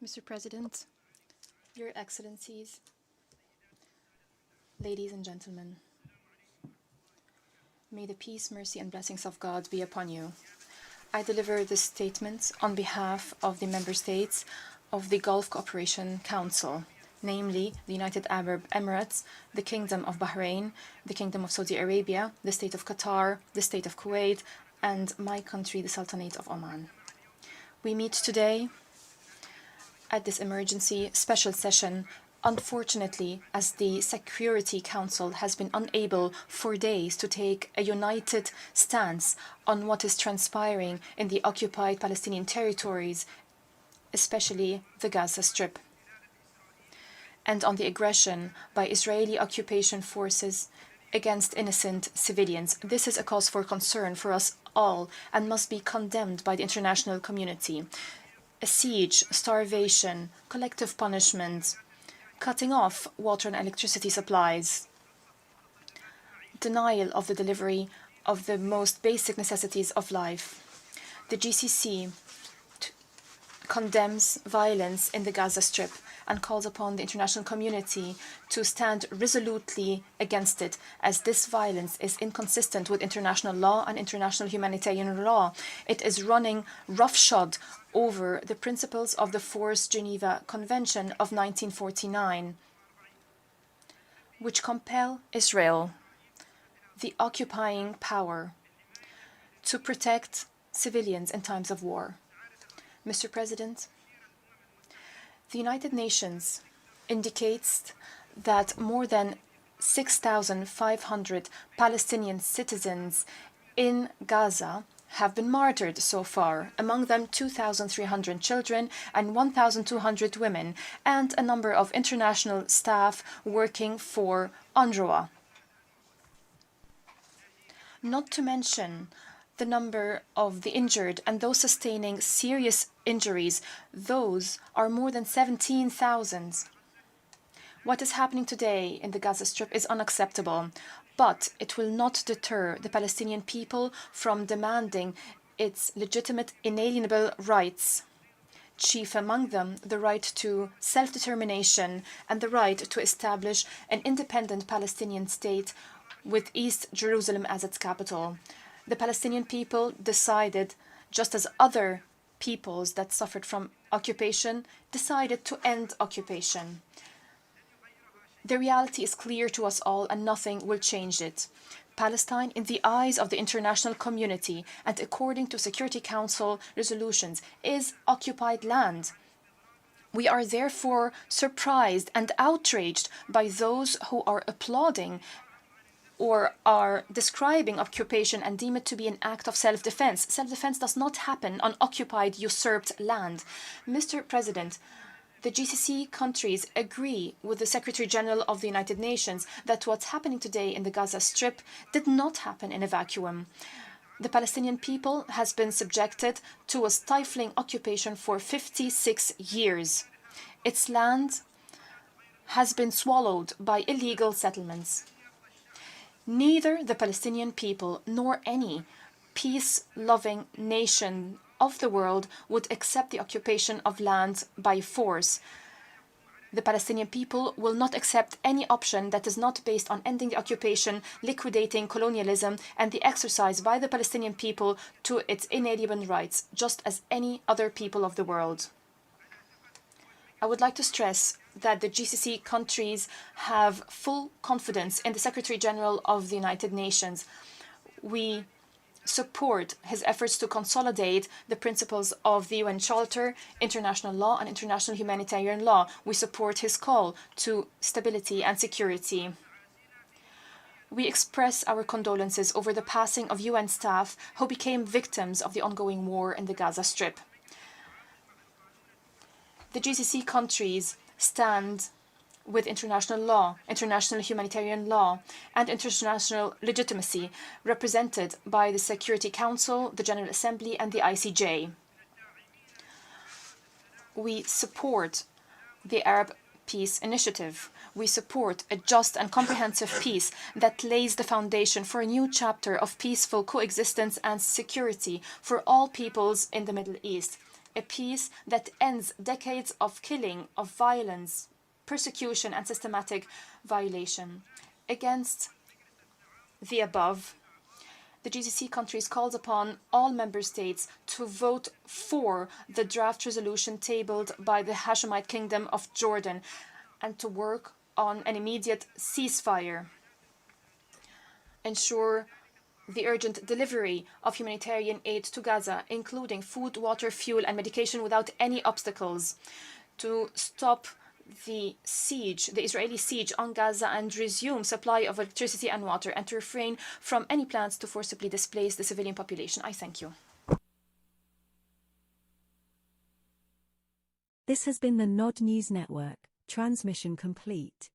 Mr. President, Your Excellencies, ladies and gentlemen, may the peace, mercy, and blessings of God be upon you. I deliver this statement on behalf of the member states of the Gulf Cooperation Council, namely the United Arab Emirates, the Kingdom of Bahrain, the Kingdom of Saudi Arabia, the State of Qatar, the State of Kuwait, and my country, the Sultanate of Oman. We meet today at this emergency special session, unfortunately, as the Security Council has been unable for days to take a united stance on what is transpiring in the occupied Palestinian territories, especially the Gaza Strip, and on the aggression by Israeli occupation forces against innocent civilians. This is a cause for concern for us all and must be condemned by the international community. A siege, starvation, collective punishment, cutting off water and electricity supplies, denial of the delivery of the most basic necessities of life. The GCC condemns violence in the Gaza Strip and calls upon the international community to stand resolutely against it, as this violence is inconsistent with international law and international humanitarian law. It is running roughshod over the principles of the Forced Geneva Convention of 1949, which compel Israel, the occupying power, to protect civilians in times of war. Mr. President, the United Nations indicates that more than 6,500 Palestinian citizens in Gaza have been martyred so far, among them 2,300 children and 1,200 women, and a number of international staff working for UNRWA. Not to mention the number of the injured and those sustaining serious injuries. Those are more than 17,000. What is happening today in the Gaza Strip is unacceptable, but it will not deter the Palestinian people from demanding its legitimate, inalienable rights, chief among them the right to self-determination and the right to establish an independent Palestinian state with East Jerusalem as its capital. The Palestinian people decided, just as other peoples that suffered from occupation decided to end occupation. The reality is clear to us all, and nothing will change it. Palestine, in the eyes of the international community and according to Security Council resolutions, is occupied land. We are therefore surprised and outraged by those who are applauding or are describing occupation and deem it to be an act of self-defense. Self-defense does not happen on occupied, usurped land. Mr. President, the GCC countries agree with the Secretary General of the United Nations that what's happening today in the Gaza Strip did not happen in a vacuum. The Palestinian people has been subjected to a stifling occupation for 56 years. Its land has been swallowed by illegal settlements. Neither the Palestinian people nor any peace-loving nation of the world would accept the occupation of land by force. The Palestinian people will not accept any option that is not based on ending the occupation, liquidating colonialism, and the exercise by the Palestinian people to its inalienable rights, just as any other people of the world. I would like to stress that the GCC countries have full confidence in the Secretary General of the United Nations. We support his efforts to consolidate the principles of the UN Charter, international law, and international humanitarian law. We support his call to stability and security. We express our condolences over the passing of UN staff who became victims of the ongoing war in the Gaza Strip. The GCC countries stand with international law, international humanitarian law, and international legitimacy represented by the Security Council, the General Assembly, and the ICJ. We support the Arab Peace Initiative. We support a just and comprehensive peace that lays the foundation for a new chapter of peaceful coexistence and security for all peoples in the Middle East. a peace that ends decades of killing, of violence, persecution and systematic violation. Against the above, the GCC countries calls upon all member states to vote for the draft resolution tabled by the Hashemite Kingdom of Jordan and to work on an immediate ceasefire. Ensure the urgent delivery of humanitarian aid to Gaza, including food, water, fuel and medication without any obstacles. To stop the siege, the Israeli siege on Gaza and resume supply of electricity and water, and to refrain from any plans to forcibly displace the civilian population. I thank you. This has been the Nod News Network. Transmission complete.